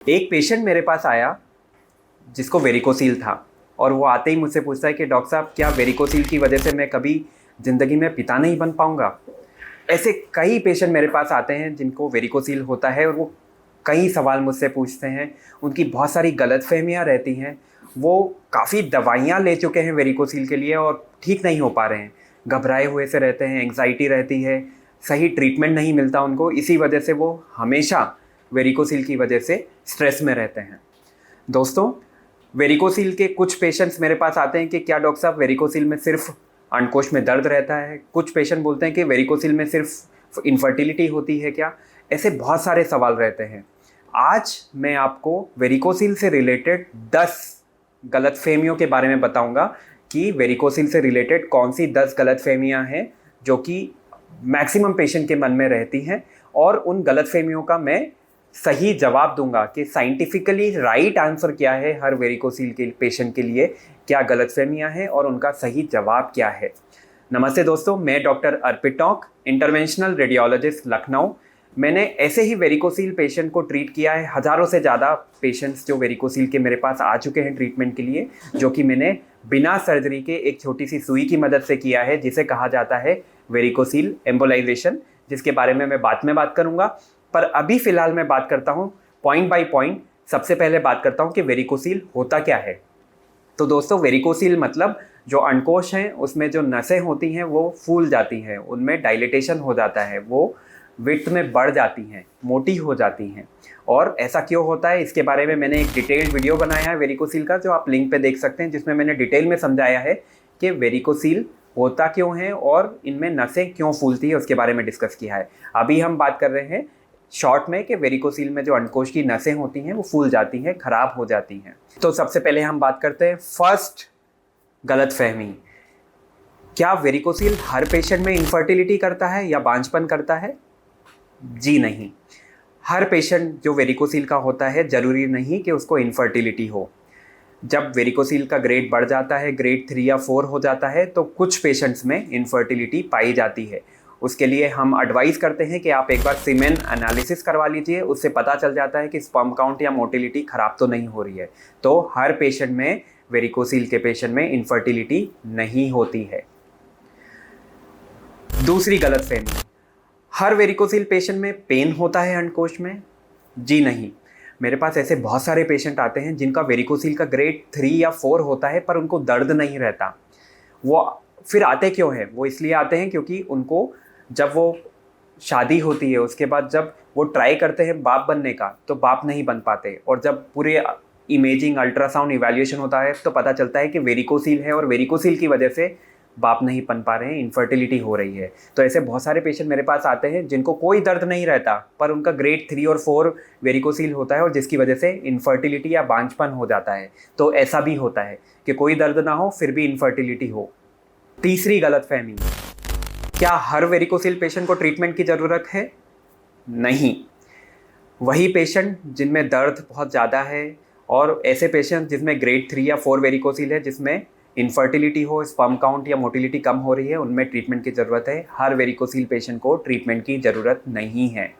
एक पेशेंट मेरे पास आया जिसको वेरिकोसील था और वो आते ही मुझसे पूछता है कि डॉक्टर साहब क्या वेरिकोसील की वजह से मैं कभी ज़िंदगी में पिता नहीं बन पाऊँगा। ऐसे कई पेशेंट मेरे पास आते हैं जिनको वेरिकोसील होता है और वो कई सवाल मुझसे पूछते हैं। उनकी बहुत सारी गलतफहमियाँ रहती हैं। वो काफ़ी दवाइयाँ ले चुके हैं वेरिकोसील के लिए और ठीक नहीं हो पा रहे हैं। घबराए हुए से रहते हैं, एंग्जाइटी रहती है, सही ट्रीटमेंट नहीं मिलता उनको। इसी वजह से वो हमेशा वेरिकोसील की वजह से स्ट्रेस में रहते हैं। दोस्तों, वेरिकोसील के कुछ पेशेंट्स मेरे पास आते हैं कि क्या डॉक्टर साहब वेरिकोसील में सिर्फ अंडकोश में दर्द रहता है। कुछ पेशेंट बोलते हैं कि वेरिकोसील में सिर्फ इनफर्टिलिटी होती है क्या। ऐसे बहुत सारे सवाल रहते हैं। आज मैं आपको वेरिकोसील से रिलेटेड 10 गलतफहमियों के बारे में बताऊंगा कि वेरिकोसील से रिलेटेड कौन सी 10 गलतफहमियां हैं जो कि मैक्सिमम पेशेंट के मन में रहती हैं, और उन गलतफहमियों का मैं सही जवाब दूंगा कि साइंटिफिकली राइट आंसर क्या है हर वेरिकोसील के पेशेंट के लिए, क्या गलतफहमियां हैं और उनका सही जवाब क्या है। नमस्ते दोस्तों, मैं डॉक्टर अर्पित टोंक, इंटरवेंशनल रेडियोलॉजिस्ट, लखनऊ। मैंने ऐसे ही वेरिकोसील पेशेंट को ट्रीट किया है। हज़ारों से ज़्यादा पेशेंट्स जो वेरिकोसील के मेरे पास आ चुके हैं ट्रीटमेंट के लिए, जो कि मैंने बिना सर्जरी के एक छोटी सी सुई की मदद से किया है, जिसे कहा जाता है वेरिकोसील एम्बोलाइजेशन, जिसके बारे में मैं बाद में बात करूंगा। पर अभी फ़िलहाल मैं बात करता हूँ पॉइंट बाय पॉइंट। सबसे पहले बात करता हूँ कि वेरिकोसील होता क्या है। तो दोस्तों, वेरिकोसील मतलब जो अंडकोश हैं उसमें जो नसें होती हैं वो फूल जाती हैं, उनमें डायलिटेशन हो जाता है, वो विड्थ में बढ़ जाती हैं, मोटी हो जाती हैं। और ऐसा क्यों होता है इसके बारे में मैंने एक डिटेल्ड वीडियो बनाया है वेरिकोसील का, जो आप लिंक पे देख सकते हैं, जिसमें मैंने डिटेल में समझाया है कि वेरिकोसील होता क्यों है और इनमें नसें क्यों फूलती है, उसके बारे में डिस्कस किया है। अभी हम बात कर रहे हैं शॉर्ट में कि वेरिकोसील में जो अंडकोश की नसें होती हैं वो फूल जाती हैं, खराब हो जाती हैं। तो सबसे पहले हम बात करते हैं फर्स्ट गलतफहमी। क्या वेरिकोसील हर पेशेंट में इनफर्टिलिटी करता है या बांझपन करता है? जी नहीं। हर पेशेंट जो वेरिकोसील का होता है ज़रूरी नहीं कि उसको इनफर्टिलिटी हो। जब वेरिकोसील का ग्रेड बढ़ जाता है, ग्रेड 3 या 4 हो जाता है, तो कुछ पेशेंट्स में इनफर्टिलिटी पाई जाती है। उसके लिए हम एडवाइस करते हैं कि आप एक बार सीमेन एनालिसिस करवा लीजिए। उससे पता चल जाता है कि स्पर्म काउंट या मोटिलिटी ख़राब तो नहीं हो रही है। तो हर पेशेंट में, वेरिकोसील के पेशेंट में इनफर्टिलिटी नहीं होती है। दूसरी गलतफहमी, हर वेरिकोसील पेशेंट में पेन होता है अंडकोश में? जी नहीं। मेरे पास ऐसे बहुत सारे पेशेंट आते हैं जिनका वेरिकोसील का ग्रेड 3 या 4 होता है पर उनको दर्द नहीं रहता। वो फिर आते क्यों हैं? वो इसलिए आते हैं क्योंकि उनको जब वो शादी होती है उसके बाद जब वो ट्राई करते हैं बाप बनने का तो बाप नहीं बन पाते, और जब पूरे इमेजिंग अल्ट्रासाउंड इवैल्यूएशन होता है तो पता चलता है कि वेरिकोसील है और वेरिकोसील की वजह से बाप नहीं बन पा रहे हैं, इनफर्टिलिटी हो रही है। तो ऐसे बहुत सारे पेशेंट मेरे पास आते हैं जिनको कोई दर्द नहीं रहता पर उनका ग्रेड 3 और 4 वेरिकोसील होता है और जिसकी वजह से इनफर्टिलिटी या बांझपन हो जाता है। तो ऐसा भी होता है कि कोई दर्द ना हो फिर भी इनफर्टिलिटी हो। तीसरी गलतफहमी, क्या हर वेरिकोसील पेशेंट को ट्रीटमेंट की ज़रूरत है? नहीं। वही पेशेंट जिनमें दर्द बहुत ज़्यादा है और ऐसे पेशेंट जिसमें ग्रेड 3 या 4 वेरिकोसील है, जिसमें इनफर्टिलिटी हो, स्पर्म काउंट या मोटिलिटी कम हो रही है, उनमें ट्रीटमेंट की ज़रूरत है। हर वेरिकोसील पेशेंट को ट्रीटमेंट की ज़रूरत नहीं है।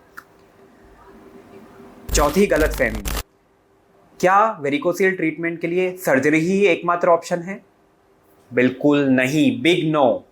चौथी गलतफहमी, क्या वेरिकोसील ट्रीटमेंट के लिए सर्जरी ही एकमात्र ऑप्शन है? बिल्कुल नहीं, बिग नो।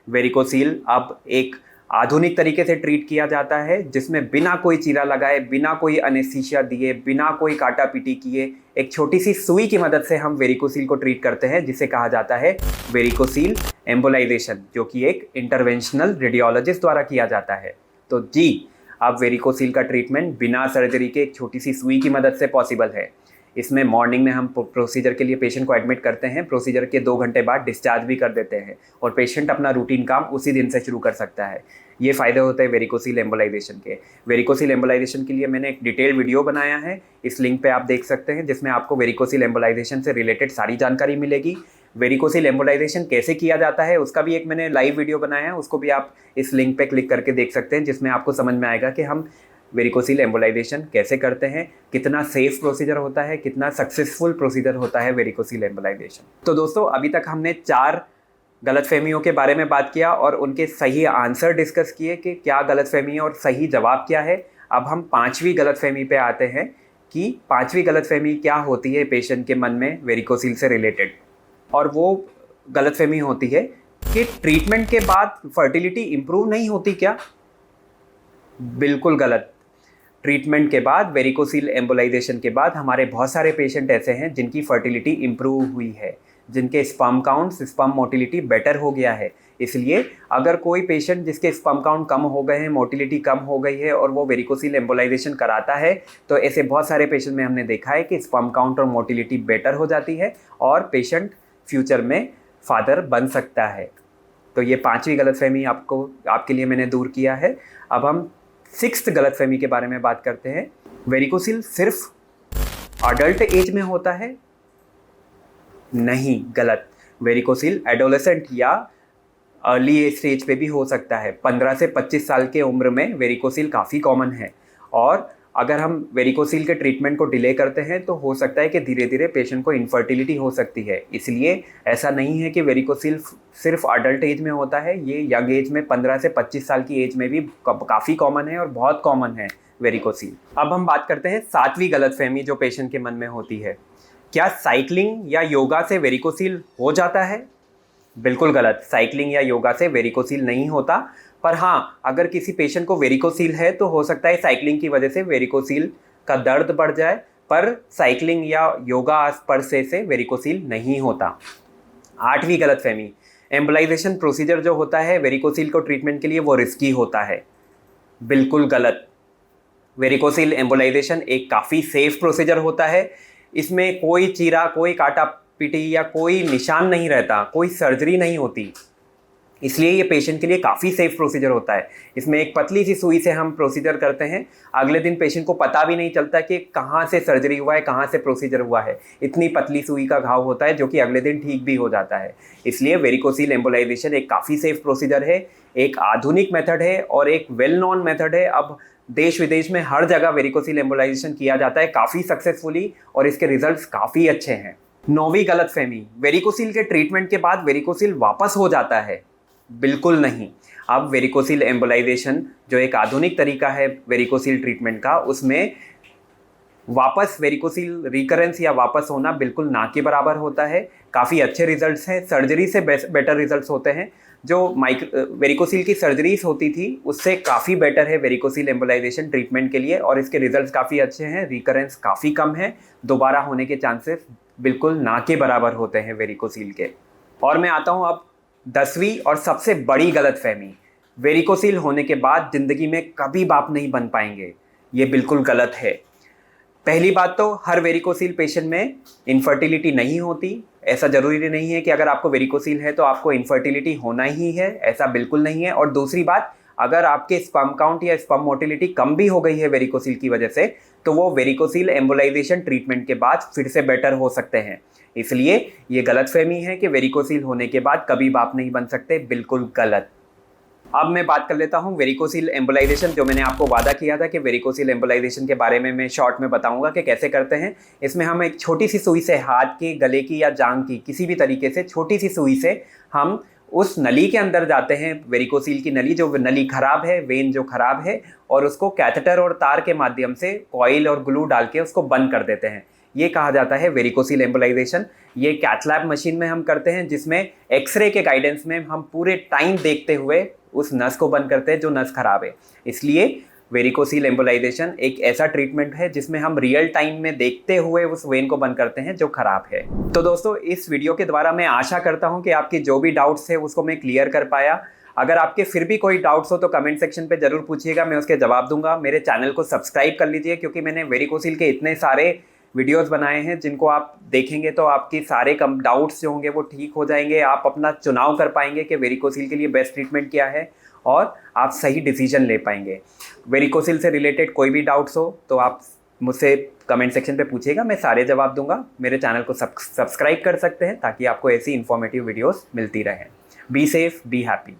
वेरिकोसील अब एक आधुनिक तरीके से ट्रीट किया जाता है जिसमें बिना कोई चीरा लगाए, बिना कोई एनेस्थीसिया दिए, बिना कोई काटा पीटी किए, एक छोटी सी सुई की मदद से हम वेरिकोसील को ट्रीट करते हैं, जिसे कहा जाता है वेरिकोसील एम्बोलाइजेशन, जो कि एक इंटरवेंशनल रेडियोलॉजिस्ट द्वारा किया जाता है। तो जी, अब वेरिकोसील का ट्रीटमेंट बिना सर्जरी के एक छोटी सी सुई की मदद से पॉसिबल है। इसमें मॉर्निंग में हम प्रोसीजर के लिए पेशेंट को एडमिट करते हैं, प्रोसीजर के 2 घंटे बाद डिस्चार्ज भी कर देते हैं और पेशेंट अपना रूटीन काम उसी दिन से शुरू कर सकता है। ये फ़ायदे होते हैं वेरिकोसील एम्बोलाइजेशन के। वेरिकोसील एम्बोलाइजेशन के लिए मैंने एक डिटेल वीडियो बनाया है, इस लिंक पे आप देख सकते हैं, जिसमें आपको वेरिकोसील एम्बोलाइजेशन से रिलेटेड सारी जानकारी मिलेगी। वेरिकोसील एम्बोलाइजेशन कैसे किया जाता है उसका भी एक मैंने लाइव वीडियो बनाया है, उसको भी आप इस लिंक पे क्लिक करके देख सकते हैं, जिसमें आपको समझ में आएगा कि हम वेरिकोसील एम्बोलाइजेशन कैसे करते हैं, कितना सेफ प्रोसीजर होता है, कितना सक्सेसफुल प्रोसीजर होता है वेरिकोसील एम्बोलाइजेशन। तो दोस्तों, अभी तक हमने 4 गलतफहमियों के बारे में बात किया और उनके सही आंसर डिस्कस किए कि क्या गलतफहमी है और सही जवाब क्या है। अब हम 5वीं गलतफहमी पे आते हैं कि पांचवी गलतफहमी क्या होती है पेशेंट के मन में वेरिकोसील से रिलेटेड। और वो गलतफहमी होती है कि ट्रीटमेंट के बाद फर्टिलिटी इम्प्रूव नहीं होती क्या? बिल्कुल गलत। ट्रीटमेंट के बाद वेरिकोसील एम्बोलाइजेशन के बाद हमारे बहुत सारे पेशेंट ऐसे हैं जिनकी फर्टिलिटी इम्प्रूव हुई है, जिनके sperm counts, sperm motility better हो गया है। इसलिए अगर कोई पेशेंट जिसके स्पर्म काउंट कम हो गए हैं, मोटिलिटी कम हो गई है और वो वेरिकोसील एम्बोलाइजेशन कराता है, तो ऐसे बहुत सारे पेशेंट में हमने देखा है कि स्पर्म काउंट और मोटिलिटी बेटर हो जाती है और पेशेंट फ्यूचर में फादर बन सकता है। तो ये पांचवी गलतफहमी आपके लिए मैंने दूर किया है। अब हम सिक्स्थ गलतफहमी के बारे में बात करते हैं। वेरिकोसील सिर्फ अडल्ट एज में होता है? नहीं, गलत। वेरिकोसील एडोलेसेंट या अर्ली एज स्टेज पे भी हो सकता है। 15 से 25 साल के उम्र में वेरिकोसील काफ़ी कॉमन है और अगर हम वेरिकोसील के ट्रीटमेंट को डिले करते हैं तो हो सकता है कि धीरे धीरे पेशेंट को इनफर्टिलिटी हो सकती है। इसलिए ऐसा नहीं है कि वेरिकोसील सिर्फ अडल्ट एज में होता है, ये यंग एज में 15 से 25 साल की एज में भी काफ़ी कॉमन है और बहुत कॉमन है वेरिकोसील। अब हम बात करते हैं सातवीं गलतफहमी जो पेशेंट के मन में होती है। क्या साइकिलिंग या योगा से वेरिकोसील हो जाता है? बिल्कुल गलत। साइकिलिंग या योगा से वेरिकोसील नहीं होता, पर हाँ, अगर किसी पेशेंट को वेरिकोसील है तो हो सकता है साइकिलिंग की वजह से वेरिकोसील का दर्द बढ़ जाए, पर साइकिलिंग या योगा स्पर्श से वेरिकोसील नहीं होता। आठवीं गलतफहमी, एम्बोलाइजेशन प्रोसीजर जो होता है वेरिकोसील को ट्रीटमेंट के लिए वो रिस्की होता है। बिल्कुल गलत। वेरिकोसील एम्बोलाइजेशन एक काफ़ी सेफ प्रोसीजर होता है। इसमें कोई चीरा, कोई काटा पीटी या कोई निशान नहीं रहता, कोई सर्जरी नहीं होती, इसलिए ये पेशेंट के लिए काफ़ी सेफ प्रोसीजर होता है। इसमें एक पतली सी सुई से हम प्रोसीजर करते हैं, अगले दिन पेशेंट को पता भी नहीं चलता कि कहाँ से सर्जरी हुआ है, कहाँ से प्रोसीजर हुआ है। इतनी पतली सुई का घाव होता है जो कि अगले दिन ठीक भी हो जाता है। इसलिए वेरिकोसील एम्बोलाइजेशन एक काफ़ी सेफ प्रोसीजर है, एक आधुनिक मेथड है और एक वेल नोन मेथड है। अब देश विदेश में हर जगह वेरिकोसील एम्बोलाइजेशन किया जाता है काफ़ी सक्सेसफुली और इसके रिजल्ट्स काफ़ी अच्छे हैं। नौवीं गलतफहमी, वेरिकोसील के ट्रीटमेंट के बाद वेरिकोसील वापस हो जाता है? बिल्कुल नहीं। अब वेरिकोसील एम्बोलाइजेशन जो एक आधुनिक तरीका है वेरिकोसील ट्रीटमेंट का, उसमें वापस वेरिकोसील रिकरेंस या वापस होना बिल्कुल ना के बराबर होता है। काफ़ी अच्छे रिजल्ट्स हैं, सर्जरी से बेटर रिजल्ट्स होते हैं। जो वेरिकोसील की सर्जरीज होती थी उससे काफ़ी बेटर है वेरिकोसील एम्बोलाइजेशन ट्रीटमेंट के लिए और इसके रिजल्ट्स काफ़ी अच्छे हैं। रिकरेंस काफ़ी कम है, दोबारा होने के चांसेस बिल्कुल ना के बराबर होते हैं वेरिकोसील के। और मैं आता हूँ अब 10वीं और सबसे बड़ी गलतफहमी, वेरिकोसील होने के बाद ज़िंदगी में कभी बाप नहीं बन पाएंगे। ये बिल्कुल गलत है। पहली बात तो हर वेरिकोसील पेशेंट में इनफर्टिलिटी नहीं होती। ऐसा ज़रूरी नहीं है कि अगर आपको वेरिकोसील है तो आपको इनफर्टिलिटी होना ही है, ऐसा बिल्कुल नहीं है। और दूसरी बात, अगर आपके स्पर्म काउंट या स्पर्म मोटिलिटी कम भी हो गई है वेरिकोसील की वजह से, तो वो वेरिकोसील एम्बोलाइजेशन ट्रीटमेंट के बाद फिर से बेटर हो सकते हैं। इसलिए ये गलतफहमी है कि वेरिकोसील होने के बाद कभी बाप नहीं बन सकते, बिल्कुल गलत। अब मैं बात कर लेता हूँ वेरिकोसील एम्बोलाइजेशन, जो मैंने आपको वादा किया था कि वेरिकोसील एम्बोलाइजेशन के बारे में मैं शॉर्ट में बताऊंगा कि कैसे करते हैं। इसमें हम एक छोटी सी सुई से, हाथ की, गले की या जांघ की, किसी भी तरीके से छोटी सी सुई से हम उस नली के अंदर जाते हैं, वेरिकोसील की नली, जो नली खराब है, वेन जो खराब है, और उसको कैथेटर और तार के माध्यम से कॉइल और ग्लू डाल के उसको बंद कर देते हैं। ये कहा जाता है वेरिकोसील एम्बोलाइजेशन। ये कैथ लैब मशीन में हम करते हैं, जिसमें एक्सरे के गाइडेंस में हम पूरे टाइम देखते हुए उस नस को बंद करते हैं जो नस खराब है। इसलिए वेरिकोसील एम्बोलाइजेशन एक ऐसा ट्रीटमेंट है जिसमें हम रियल टाइम में देखते हुए उस वेन को बंद करते हैं जो खराब है। तो दोस्तों, इस वीडियो के द्वारा मैं आशा करता हूं कि आपकी जो भी डाउट्स है उसको मैं क्लियर कर पाया। अगर आपके फिर भी कोई डाउट्स हो तो कमेंट सेक्शन पे जरूर पूछिएगा, मैं उसके जवाब दूंगा। मेरे चैनल को सब्सक्राइब कर लीजिए, क्योंकि मैंने वेरिकोसील के इतने सारे वीडियोस बनाए हैं जिनको आप देखेंगे तो आपकी सारे कम डाउट्स जो होंगे वो ठीक हो जाएंगे। आप अपना चुनाव कर पाएंगे कि वेरिकोसील के लिए बेस्ट ट्रीटमेंट क्या है और आप सही डिसीजन ले पाएंगे। वेरिकोसील से रिलेटेड कोई भी डाउट्स हो तो आप मुझसे कमेंट सेक्शन पे पूछिएगा, मैं सारे जवाब दूंगा। मेरे चैनल को सब्सक्राइब कर सकते हैं ताकि आपको ऐसी इन्फॉर्मेटिव वीडियोस मिलती रहें। Be safe, be happy.